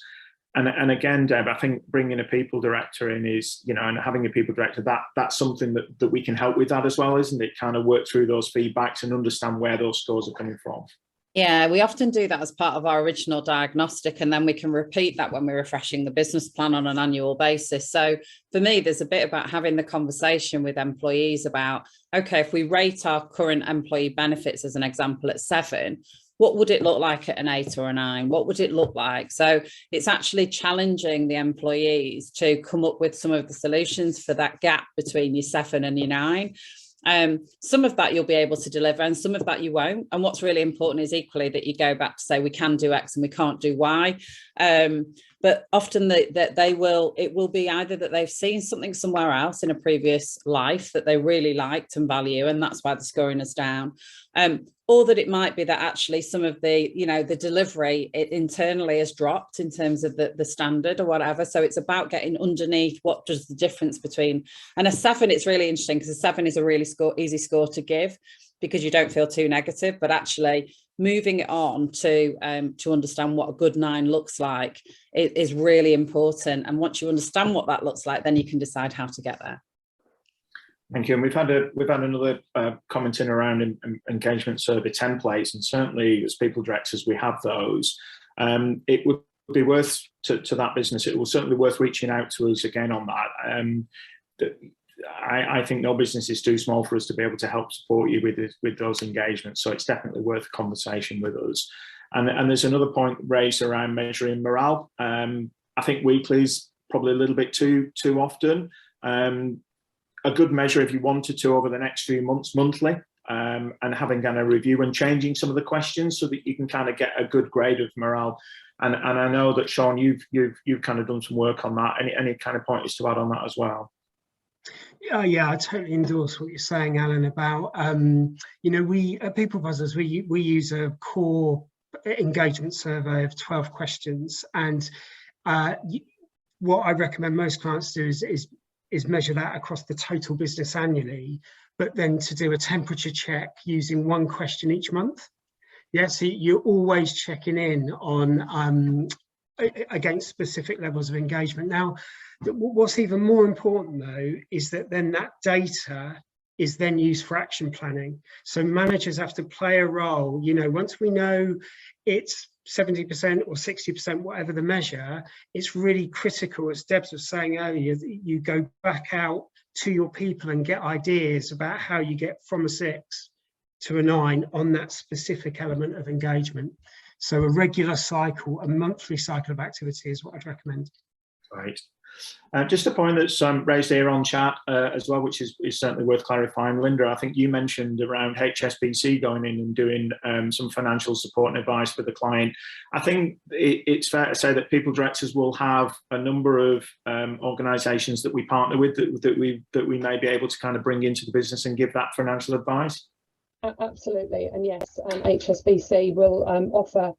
And again, Deb, I think bringing a people director in is, and having a people director, that's something that we can help with that as well, isn't it? Kind of work through those feedbacks and understand where those scores are coming from. Yeah, we often do that as part of our original diagnostic, and then we can repeat that when we're refreshing the business plan on an annual basis. So for me, there's a bit about having the conversation with employees about, okay, if we rate our current employee benefits as an example at 7, what would it look like at an 8 or a 9? What would it look like? So it's actually challenging the employees to come up with some of the solutions for that gap between your 7 and your 9. Some of that you'll be able to deliver and some of that you won't. And what's really important is equally that you go back to say we can do X and we can't do Y. But often it will be either that they've seen something somewhere else in a previous life that they really liked and value, and that's why the scoring is down. Or that it might be that actually some of the, the delivery internally has dropped in terms of the standard or whatever. So it's about getting underneath what does the difference between, and a 7, it's really interesting because a 7 is a really easy score to give because you don't feel too negative, but actually moving it on to understand what a good 9 looks like is really important. And once you understand what that looks like, then you can decide how to get there. Thank you. And we've had another comment in around engagement survey templates, and certainly as people directors, we have those. It would be worth to that business. It will certainly be worth reaching out to us again on that. I think no business is too small for us to be able to help support you with those engagements. So it's definitely worth a conversation with us. And there's another point raised around measuring morale. I think weekly is probably a little bit too often. A good measure if you wanted to over the next few months, monthly, and having kind of review and changing some of the questions so that you can kind of get a good grade of morale. And I know that Sean, you've kind of done some work on that. Any kind of pointers to add on that as well? Yeah, I totally endorse what you're saying, Alan, about we at People Puzzles we use a core engagement survey of 12 questions, and what I recommend most clients do is measure that across the total business annually, but then to do a temperature check using 1 question each month. Yeah, so you're always checking in on against specific levels of engagement. Now, what's even more important though is that then that data is then used for action planning. So managers have to play a role. Once we know it's 70% or 60%, whatever the measure, it's really critical, as Debs was saying earlier, that you go back out to your people and get ideas about how you get from a 6 to a 9 on that specific element of engagement. So a regular cycle, a monthly cycle of activity is what I'd recommend. Right. Just a point that's raised here on chat as well, which is certainly worth clarifying. Linda, I think you mentioned around HSBC going in and doing some financial support and advice for the client. I think it's fair to say that people directors will have a number of organisations that we partner with that we may be able to kind of bring into the business and give that financial advice. Absolutely, and yes, HSBC will offer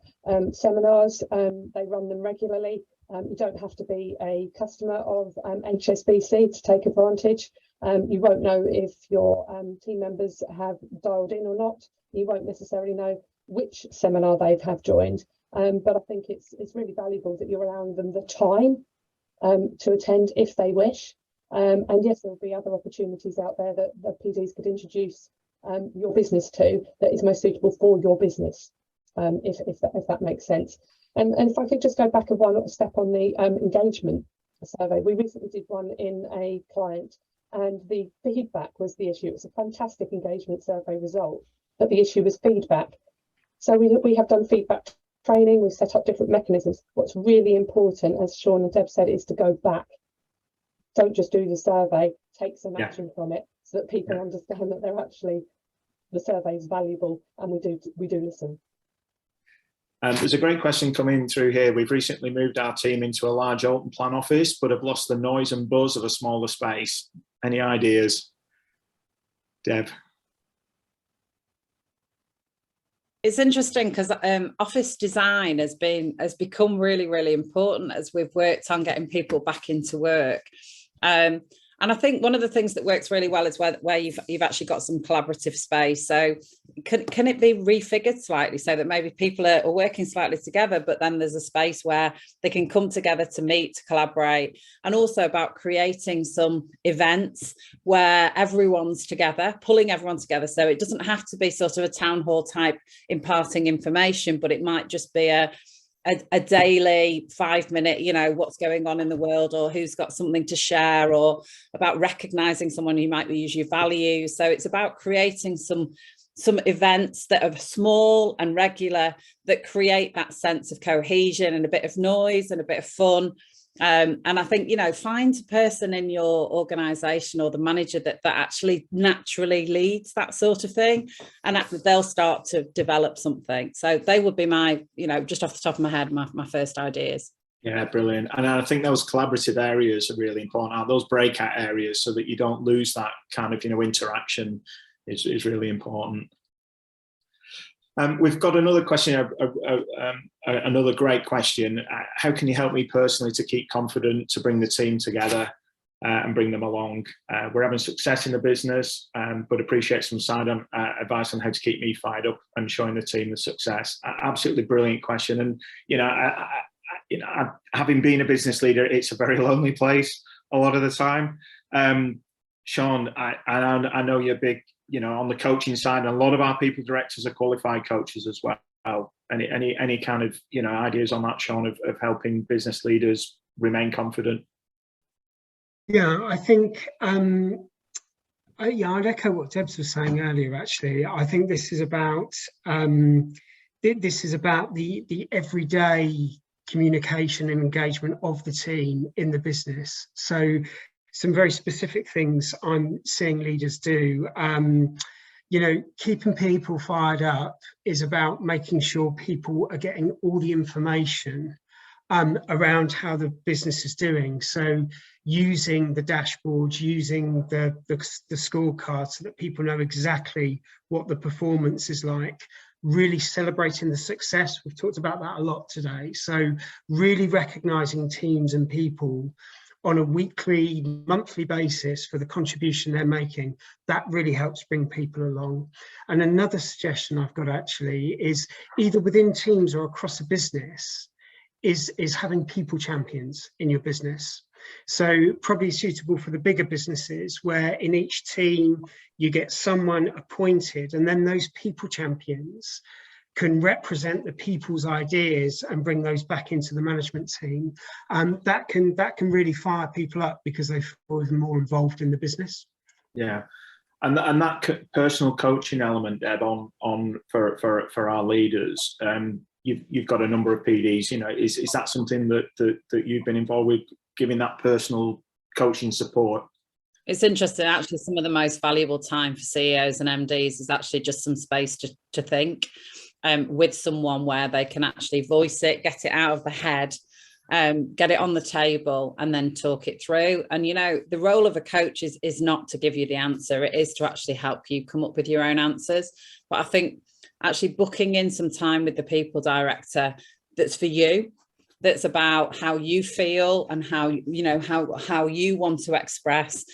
seminars. They run them regularly. You don't have to be a customer of HSBC to take advantage. You won't know if your team members have dialed in or not. You won't necessarily know which seminar they have joined. But I think it's really valuable that you're allowing them the time to attend if they wish. And yes, there will be other opportunities out there that the PDs could introduce your business to that is most suitable for your business, if that makes sense. And if I could just go back one step on the engagement survey, we recently did one in a client, and the feedback was the issue. It was a fantastic engagement survey result, but the issue was feedback. So we have done feedback training, we've set up different mechanisms. What's really important, as Sean and Deb said, is to go back. Don't just do the survey, take some action from it, so that people understand that the survey is valuable, and we do listen. There's a great question coming through here. We've recently moved our team into a large open plan office, but have lost the noise and buzz of a smaller space. Any ideas, Deb? It's interesting because office design has become really, really important as we've worked on getting people back into work. And I think one of the things that works really well is where you've actually got some collaborative space. So can it be refigured slightly so that maybe people are working slightly together, but then there's a space where they can come together to meet, to collaborate, and also about creating some events where everyone's together, pulling everyone together. So it doesn't have to be sort of a town hall type imparting information, but it might just be a daily 5-minute, what's going on in the world, or who's got something to share, or about recognizing someone who might use your values. So it's about creating some events that are small and regular, that create that sense of cohesion and a bit of noise and a bit of fun. And I think, find a person in your organization or the manager that actually naturally leads that sort of thing, and they'll start to develop something. So they would be my, just off the top of my head, my first ideas. Yeah, brilliant. And I think those collaborative areas are really important, those breakout areas, so that you don't lose that kind of, interaction is really important. We've got another question, another great question. How can you help me personally to keep confident, to bring the team together and bring them along? We're having success in the business, but appreciate some side advice on how to keep me fired up and showing the team the success. Absolutely brilliant question. And, having been a business leader, it's a very lonely place a lot of the time. Sean, I know you're big, on the coaching side, and a lot of our people directors are qualified coaches as well. Any kind of, ideas on that, Sean, of helping business leaders remain confident? Yeah, I think, I'd echo what Debs was saying earlier, actually. I think this is about, the everyday communication and engagement of the team in the business. So some very specific things I'm seeing leaders do. Keeping people fired up is about making sure people are getting all the information around how the business is doing. So using the dashboards, using the scorecard, so that people know exactly what the performance is like, really celebrating the success. We've talked about that a lot today. So really recognizing teams and people on a weekly, monthly basis for the contribution they're making, that really helps bring people along. And another suggestion I've got actually is, either within teams or across a business, is having people champions in your business. So probably suitable for the bigger businesses, where in each team you get someone appointed, and then those people champions can represent the people's ideas and bring those back into the management team. That can really fire people up, because they feel even more involved in the business. Yeah, and that personal coaching element, Deb, for our leaders. You've got a number of PDs. Is that something that you've been involved with, giving that personal coaching support? It's interesting, actually. Some of the most valuable time for CEOs and MDs is actually just some space to think. With someone where they can actually voice it, get it out of the head, get it on the table, and then talk it through. And, the role of a coach is not to give you the answer. It is to actually help you come up with your own answers. But I think actually booking in some time with the people director that's for you, that's about how you feel and how you want to express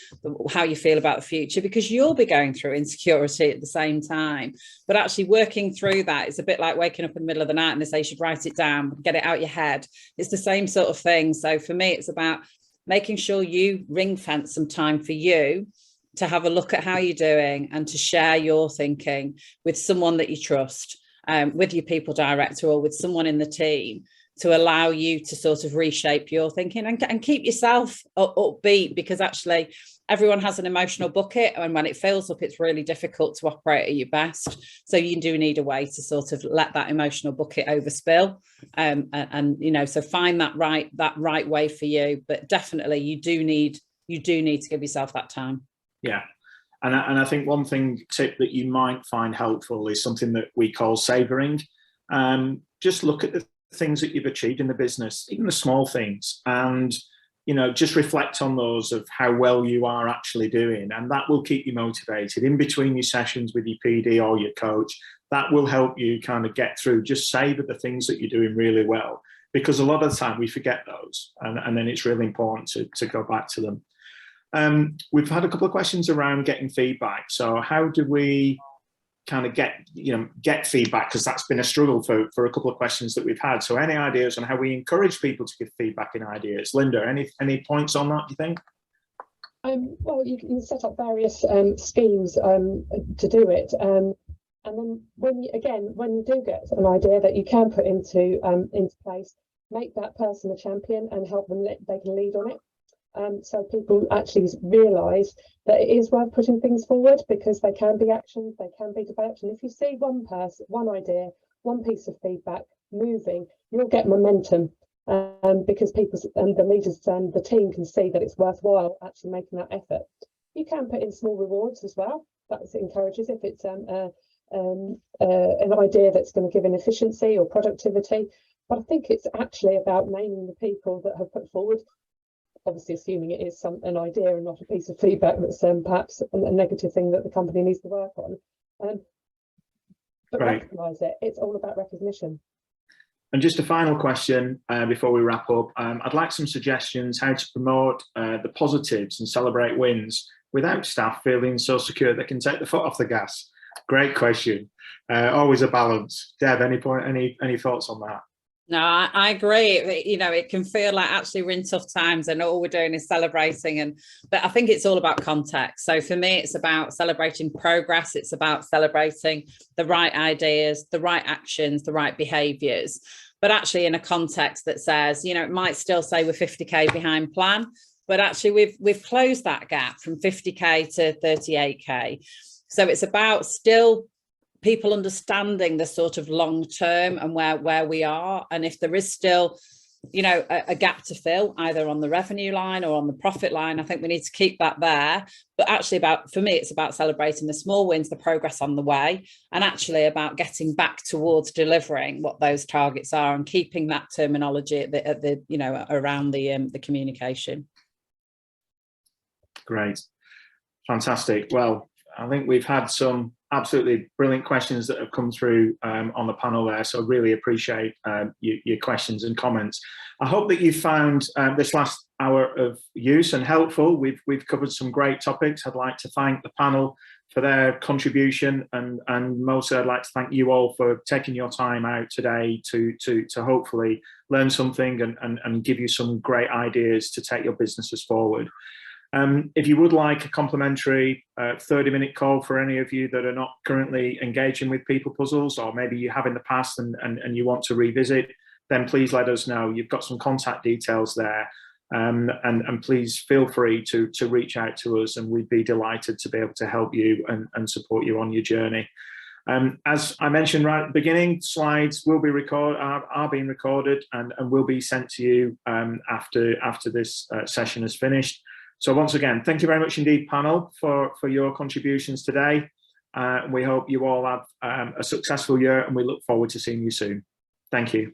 how you feel about the future, because you'll be going through insecurity at the same time. But actually working through that is a bit like waking up in the middle of the night and they say you should write it down, get it out your head. It's the same sort of thing. So for me, it's about making sure you ring fence some time for you to have a look at how you're doing and to share your thinking with someone that you trust, with your people director or with someone in the team, to allow you to sort of reshape your thinking and keep yourself upbeat, because actually everyone has an emotional bucket, and when it fills up, it's really difficult to operate at your best. So you do need a way to sort of let that emotional bucket overspill, and you know, so find that right way for you. But definitely you do need to give yourself that time. Yeah. And I think one tip that you might find helpful is something that we call savoring. Just look at the things that you've achieved in the business, even the small things, and you know, just reflect on those, of how well you are actually doing, and that will keep you motivated in between your sessions with your PD or your coach. That will help you kind of get through. Just savor the things that you're doing really well, because a lot of the time we forget those, and then it's really important to go back to them. We've had a couple of questions around getting feedback. So how do we kind of get feedback, because that's been a struggle for a couple of questions that we've had. So any ideas on how we encourage people to give feedback and ideas? Linda, any points on that, do you think? Well, you can set up various schemes to do it, and then when you do get an idea that you can put into place, make that person a champion and help them, they can lead on it. So people actually realise that it is worth putting things forward, because they can be actioned, they can be developed. And if you see one person, one idea, one piece of feedback moving, you'll get momentum, because people and the leaders and the team can see that it's worthwhile actually making that effort. You can put in small rewards as well. That encourages, if it's an idea that's going to give an efficiency or productivity. But I think it's actually about naming the people that have put forward, obviously assuming it is an idea and not a piece of feedback that's perhaps a negative thing that the company needs to work on. But right. Recognise it. It's all about recognition. And just a final question before we wrap up. I'd like some suggestions how to promote the positives and celebrate wins without staff feeling so secure they can take the foot off the gas. Great question. Always a balance. Deb, any thoughts on that? No, I agree. You know, it can feel like actually we're in tough times and all we're doing is celebrating. But I think it's all about context. So for me, it's about celebrating progress. It's about celebrating the right ideas, the right actions, the right behaviours. But actually in a context that says, you know, it might still say we're 50k behind plan, but actually we've closed that gap from 50k to 38k. So it's about still people understanding the sort of long term and where we are, and if there is still, you know, a gap to fill either on the revenue line or on the profit line, I think we need to keep that there. But actually, for me, it's about celebrating the small wins, the progress on the way, and actually about getting back towards delivering what those targets are and keeping that terminology at the you know, around the communication. Great, fantastic. Well, I think we've had some absolutely brilliant questions that have come through on the panel there, so really appreciate your questions and comments. I hope that you found this last hour of use and helpful. We've covered some great topics. I'd like to thank the panel for their contribution, and mostly I'd like to thank you all for taking your time out today to hopefully learn something and give you some great ideas to take your businesses forward. If you would like a complimentary 30-minute call for any of you that are not currently engaging with People Puzzles, or maybe you have in the past and you want to revisit, then please let us know. You've got some contact details there, and please feel free to reach out to us, and we'd be delighted to be able to help you and support you on your journey. As I mentioned right at the beginning, slides will be are being recorded and will be sent to you after this session is finished. So once again, thank you very much indeed, panel, for your contributions today. We hope you all have a successful year, and we look forward to seeing you soon. Thank you.